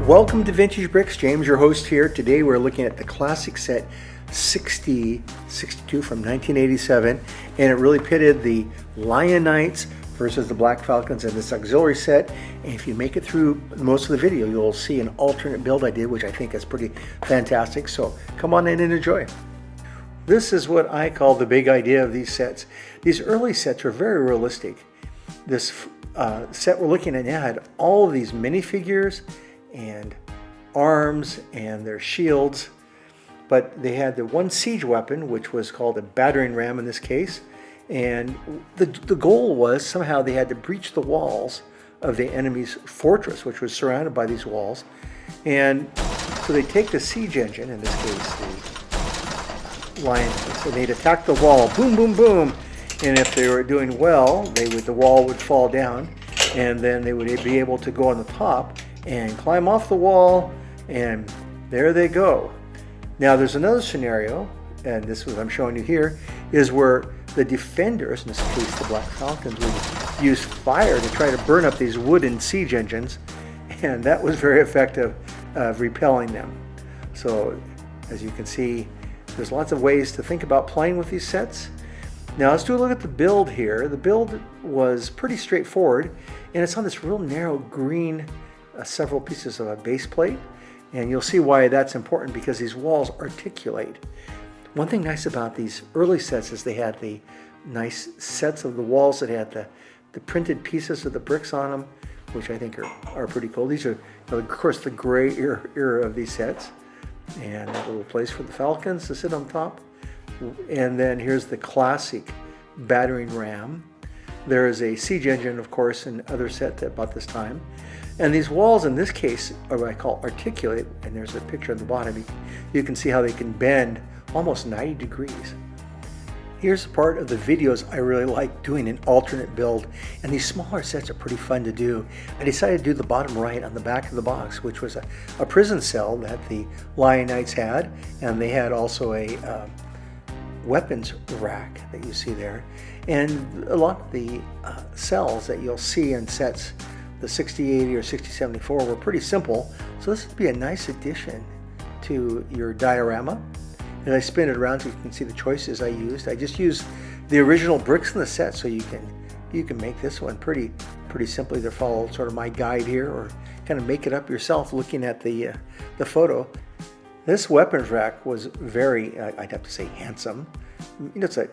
Welcome to Vintage Bricks. James, your host here. Today we're looking at the classic set 62 from 1987, and it really pitted the Lion Knights versus the Black Falcons in this auxiliary set. And if you make it through most of the video, you'll see an alternate build I did, which I think is pretty fantastic. So come on in and enjoy. This is what I call the big idea of these sets. These early sets are very realistic. This set we're looking at now had all of these minifigures and arms and their shields, but they had the one siege weapon, which was called a battering ram in this case, and the goal was somehow they had to breach the walls of the enemy's fortress, which was surrounded by these walls. And so they take the siege engine, in this case the Lion, so they'd attack the wall, boom, boom, boom, and if they were doing well, the wall would fall down, and then they would be able to go on the top and climb off the wall, and there they go. Now there's another scenario, and this is what I'm showing you here, is where the defenders, in this case the Black Falcons, would use fire to try to burn up these wooden siege engines, and that was very effective of repelling them. So as you can see, there's lots of ways to think about playing with these sets. Now let's do a look at the build here. The build was pretty straightforward, and it's on this real narrow green several pieces of a base plate, and you'll see why that's important, because these walls articulate. One thing nice about these early sets is they had the nice sets of the walls that had the printed pieces of the bricks on them, which I think are pretty cool. These are, of course, the gray era of these sets, and a little place for the Falcons to sit on top. And then here's the classic battering ram. There is a siege engine, of course, in other set about this time. And these walls in this case are what I call articulate, and there's a picture on the bottom. You can see how they can bend almost 90 degrees. Here's part of the videos I really like doing an alternate build, and these smaller sets are pretty fun to do. I decided to do the bottom right on the back of the box, which was a prison cell that the Lion Knights had, and they had also a weapons rack that you see there. And a lot of the cells that you'll see in sets, the 6080 or 6074, were pretty simple, so this would be a nice addition to your diorama. And I spin it around so you can see the choices I used. I just used the original bricks in the set, so you can make this one pretty simply to follow sort of my guide here, or kind of make it up yourself looking at the photo. This weapons rack was very, I'd have to say, handsome. You know, it's a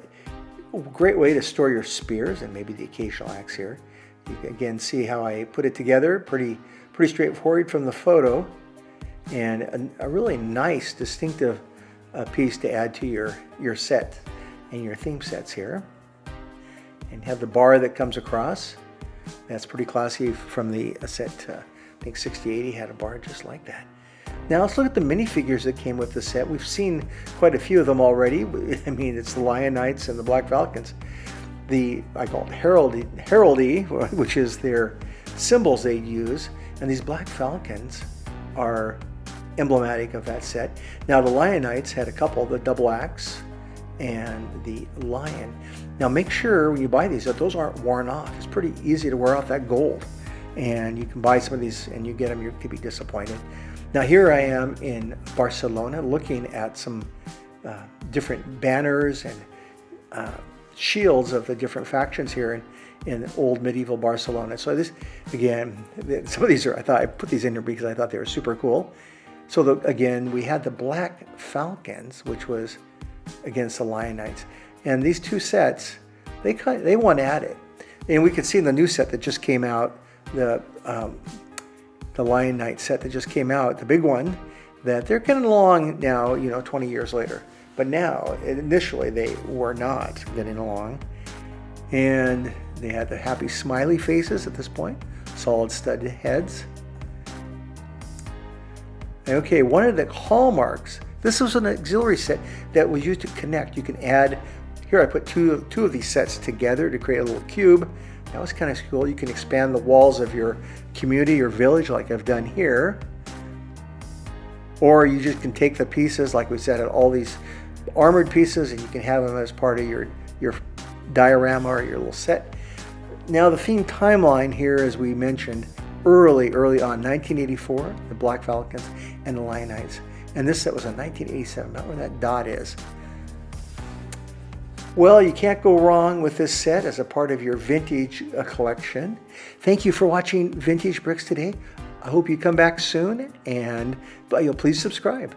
great way to store your spears and maybe the occasional axe here. You can again see how I put it together, pretty straightforward from the photo, and a really nice distinctive piece to add to your set and your theme sets here. And have the bar that comes across. That's pretty classy from the set, I think 6080 had a bar just like that. Now let's look at the minifigures that came with the set. We've seen quite a few of them already. I mean, it's the Lion Knights and the Black Falcons. I call it heraldry, which is their symbols they use, and these Black Falcons are emblematic of that set. Now the Lion Knights had a couple, the double axe and the lion. Now make sure when you buy these that those aren't worn off. It's pretty easy to wear off that gold, and you can buy some of these and you get them, you could be disappointed. Now here I am in Barcelona looking at some different banners and shields of the different factions here in old medieval Barcelona. So this, again, some of these I thought I put these in here because I thought they were super cool. So again, we had the Black Falcons, which was against the Lion Knights. And these two sets, they went at it. And we could see in the new set that just came out, the Lion Knight set that just came out, the big one, that they're getting along now, 20 years later. But now, initially, they were not getting along. And they had the happy smiley faces at this point, solid studded heads. Okay, one of the hallmarks, this was an auxiliary set that was used to connect. You can add, here I put two of these sets together to create a little cube. That was kind of cool. You can expand the walls of your community or village like I've done here. Or you just can take the pieces, like we said, all these armored pieces, and you can have them as part of your diorama or your little set. Now the theme timeline here, as we mentioned, early on, 1984, the Black Falcons and the Lion Knights. And this set was in 1987, not where that dot is. Well, you can't go wrong with this set as a part of your vintage collection. Thank you for watching Vintage Bricks today. I hope you come back soon, and please subscribe.